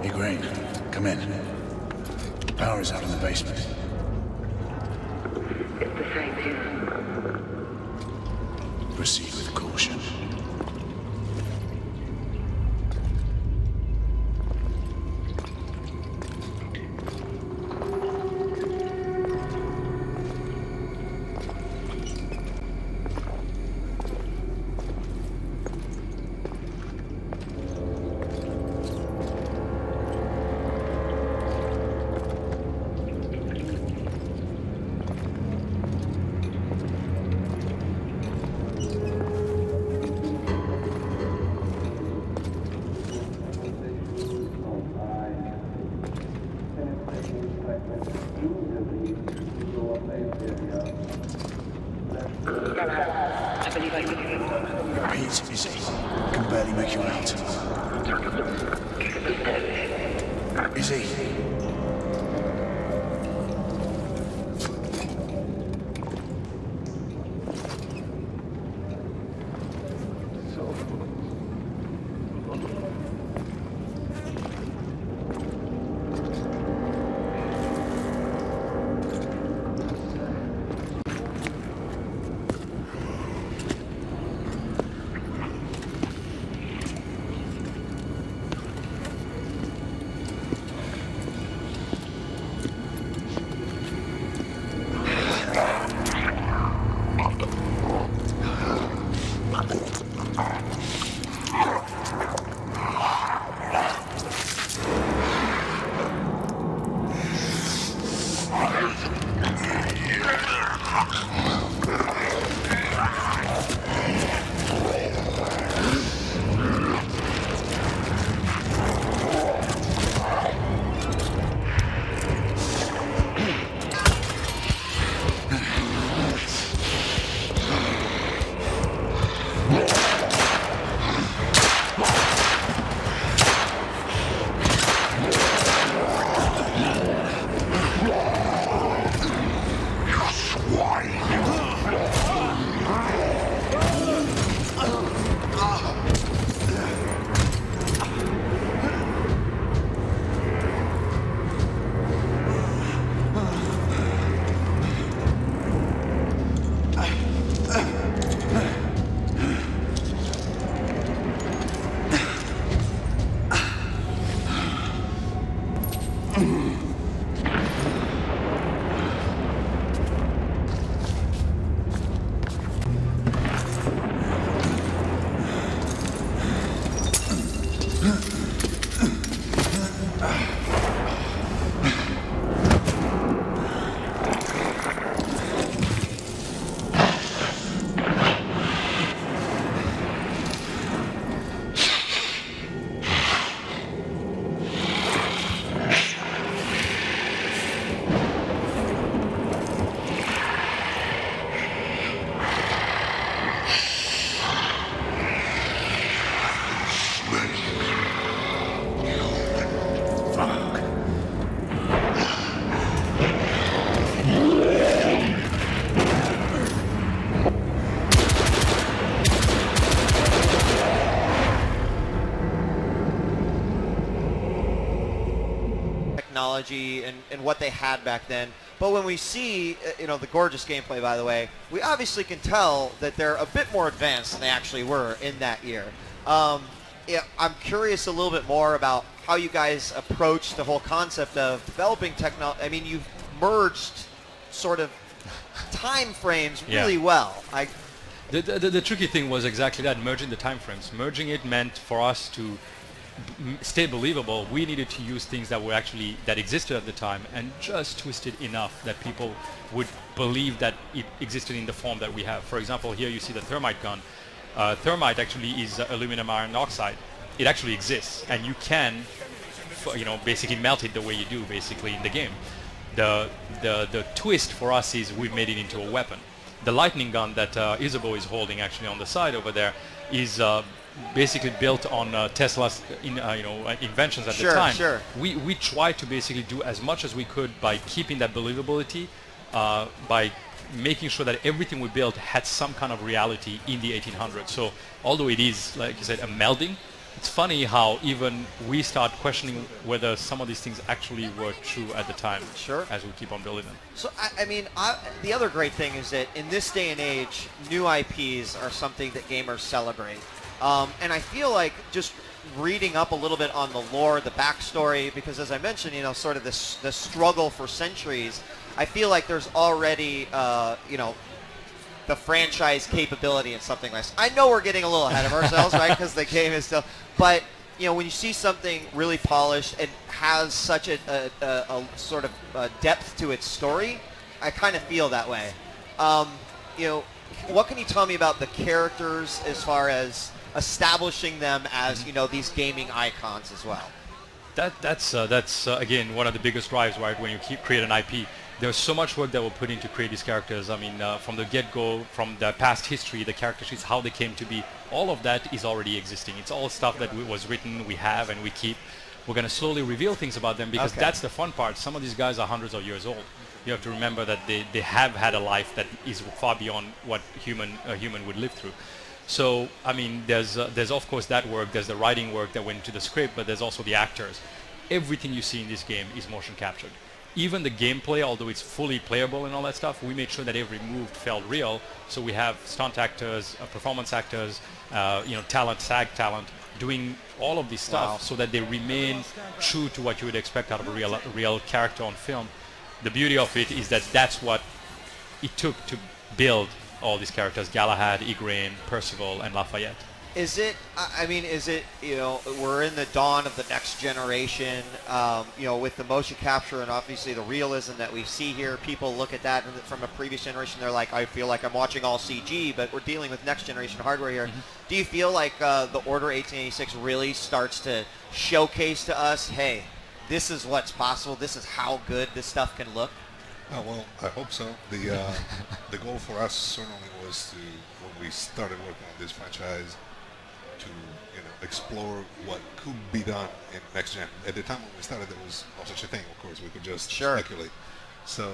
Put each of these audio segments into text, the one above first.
Igraine, come in. Power is out in the basement. It's the same here. Proceed with caution. I believe I can hear you. Pete, is he? I can barely make you out. Is he? Technology and what they had back then. But when we see, the gorgeous gameplay, by the way, we obviously can tell that they're a bit more advanced than they actually were in that year. Yeah, I'm curious a little bit more about how you guys approach the whole concept of developing technology. I mean, you've merged sort of time frames really well. The tricky thing was exactly that, merging the time frames. Merging it meant for us to stay believable, we needed to use things that were that existed at the time and just twist it enough that people would believe that it existed in the form that we have. For example, here you see the thermite gun. Thermite actually is aluminum iron oxide. It actually exists, and you can, basically melt it the way you do basically in the game. The twist for us is we made it into a weapon. The lightning gun that Isabeau is holding actually on the side over there is basically built on Tesla's inventions at the time. Sure. We tried to basically do as much as we could by keeping that believability, by making sure that everything we built had some kind of reality in the 1800s. So although it is, like you said, a melding, it's funny how even we start questioning whether some of these things actually were true at the time. Sure. As we keep on building them. So, I mean, the other great thing is that in this day and age, new IPs are something that gamers celebrate. And I feel like just reading up a little bit on the lore, the backstory, because as I mentioned, you know, sort of the struggle for centuries, I feel like there's already, you know, the franchise capability in something like this. I know we're getting a little ahead of ourselves, right, because the game is still, but, you know, when you see something really polished and has such a sort of depth to its story, I kind of feel that way. You know, what can you tell me about the characters as far as establishing them as, you know, these gaming icons as well? That's again one of the biggest drives, right? When you create an IP, there's so much work that we're putting to create these characters. I mean, from the get-go, from the past history, the character sheets, how they came to be, all of that is already existing. It's all stuff that was written, we have, and we keep. We're going to slowly reveal things about them because that's the fun part. Some of these guys are hundreds of years old. You have to remember that they have had a life that is far beyond what a human would live through. So, I mean, there's of course that work, there's the writing work that went into the script, but there's also the actors. Everything you see in this game is motion captured. Even the gameplay, although it's fully playable and all that stuff, we made sure that every move felt real. So we have stunt actors, performance actors, you know, talent, SAG talent, doing all of this stuff so that they remain true to what you would expect out of a real character on film. The beauty of it is that that's what it took to build all these characters: Galahad, Igraine, Percival, and Lafayette. Is it, I mean, is it, you know, we're in the dawn of the next generation, you know, with the motion capture and obviously the realism that we see here. People look at that from a previous generation, they're like, I feel like I'm watching all CG, but we're dealing with next generation hardware here. Do you feel like the Order 1886 really starts to showcase to us, hey, this is what's possible, this is how good this stuff can look? Oh, well, I hope so. The goal for us certainly was to, when we started working on this franchise, to, you know, explore what could be done in next gen. At the time when we started, there was no such a thing. Of course, we could just speculate. So,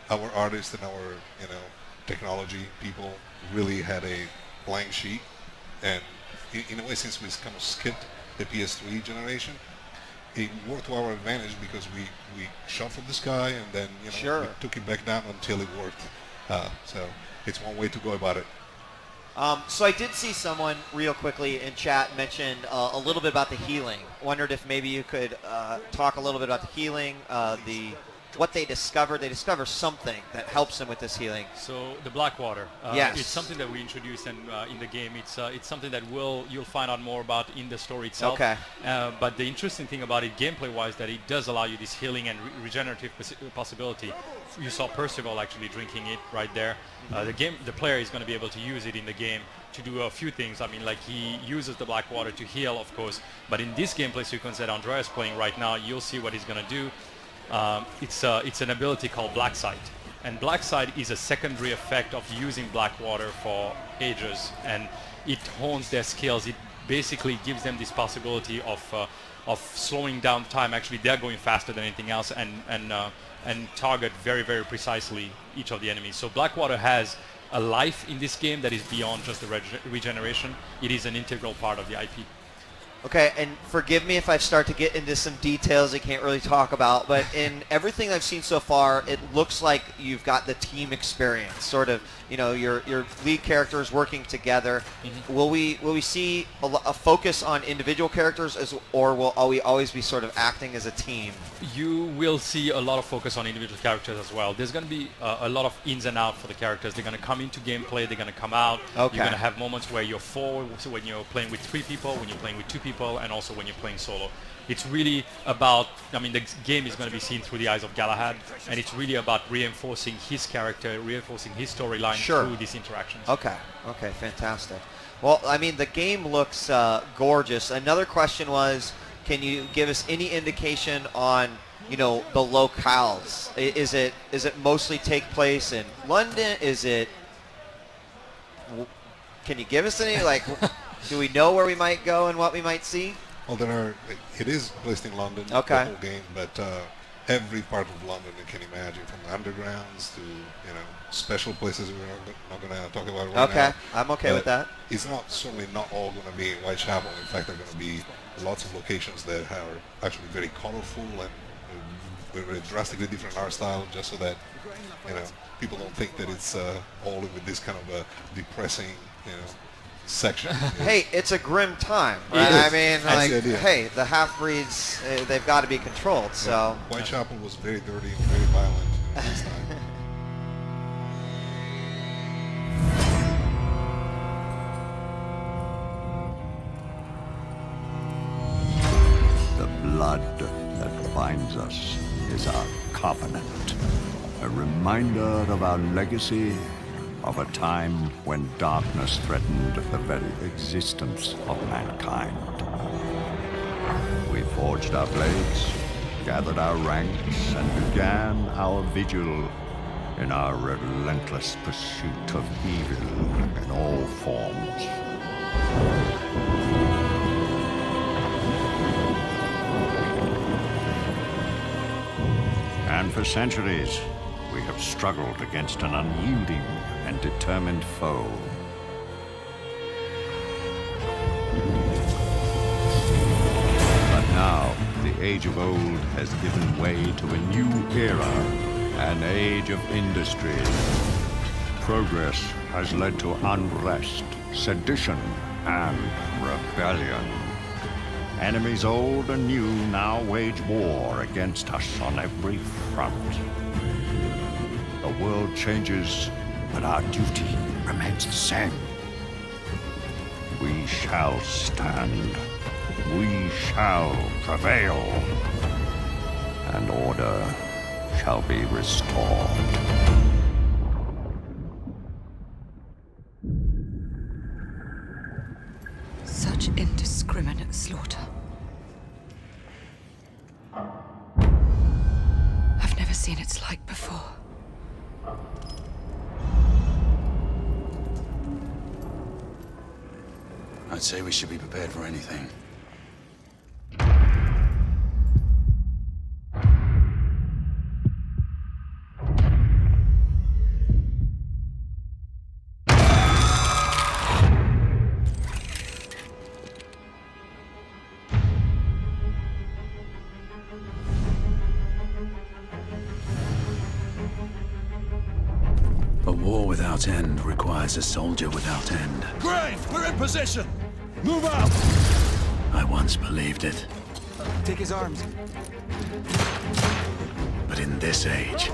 our artists and our, you know, technology people really had a blank sheet, and in a way, since we kind of skipped the PS3 generation, it worked to our advantage because we shot from the sky and then, you know, we took it back down until it worked. So it's one way to go about it. So I did see someone real quickly in chat mention a little bit about the healing. Wondered if maybe you could talk a little bit about the healing, what they discovered. They discover something that helps them with this healing. So the Blackwater, yes, it's something that we introduced in the game. It's something that you'll find out more about in the story itself. Okay. But the interesting thing about it, gameplay-wise, that it does allow you this healing and regenerative possibility. You saw Percival actually drinking it right there. The player is going to be able to use it in the game to do a few things. I mean, like, he uses the Blackwater to heal, of course. But in this gameplay sequence that Andrea is playing right now, you'll see what he's going to do. It's an ability called Black Sight, and Black Sight is a secondary effect of using Blackwater for ages, and it hones their skills. It basically gives them this possibility of slowing down time. Actually, they're going faster than anything else, and target very, very precisely each of the enemies. So Blackwater has a life in this game that is beyond just the regeneration. It is an integral part of the IP. Okay, and forgive me if I start to get into some details I can't really talk about, but in everything I've seen so far, it looks like you've got the team experience, sort of, you know, your lead characters working together. Will we see a focus on individual characters, or will we always be sort of acting as a team? You will see a lot of focus on individual characters as well. There's going to be a lot of ins and outs for the characters. They're going to come into gameplay, they're going to come out. Okay. You're going to have moments where you're four, so when you're playing with 3 people, when you're playing with 2 people, and also when you're playing solo. It's really about, I mean, the game is going to be seen through the eyes of Galahad, and it's really about reinforcing his character, reinforcing his storyline through these interactions. Okay, fantastic. Well, I mean, the game looks gorgeous. Another question was, can you give us any indication on, you know, the locales? Is it mostly take place in London? Can you give us any, like, do we know where we might go and what we might see? Well, it is placed in London, okay, the whole game, but every part of London you can imagine, from undergrounds to special places we're not going to talk about right now. Okay, I'm okay with that. It's certainly not all going to be in Whitechapel. In fact, there are going to be lots of locations that are actually very colorful and very drastically different art style, just so that people don't think that it's all with this kind of a depressing section. Hey, it's a grim time, right? I mean, like, hey, the half-breeds, they've got to be controlled, so... Whitechapel was very dirty and very violent at this time. The blood that binds us is our covenant, a reminder of our legacy, of a time when darkness threatened the very existence of mankind. We forged our blades, gathered our ranks, and began our vigil in our relentless pursuit of evil in all forms. And for centuries, we have struggled against an unyielding and determined foe. But now, the age of old has given way to a new era, an age of industry. Progress has led to unrest, sedition, and rebellion. Enemies old and new now wage war against us on every front. The world changes, but our duty remains the same. We shall stand. We shall prevail. And order shall be restored. Such indiscriminate slaughter. I've never seen its like before. I'd say we should be prepared for anything. A war without end requires a soldier without end. Grain, we're in position! Move out! I once believed it. Take his arms. But in this age,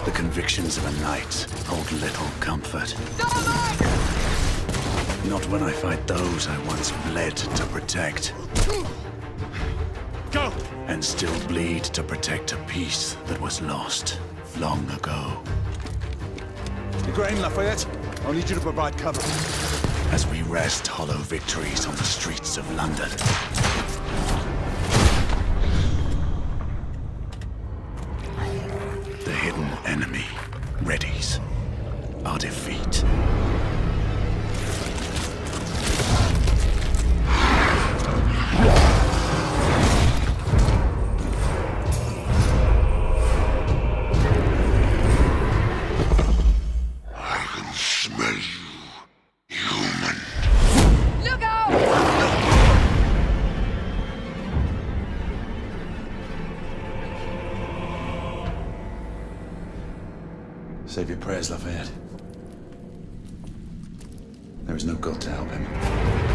the convictions of a knight hold little comfort. Not when I fight those I once bled to protect. Go! And still bleed to protect a peace that was lost long ago. Grain, Lafayette, I'll need you to provide cover. As we wrest hollow victories on the streets of London. The hidden enemy readies our defeat. Save your prayers, Lafayette. There is no God to help him.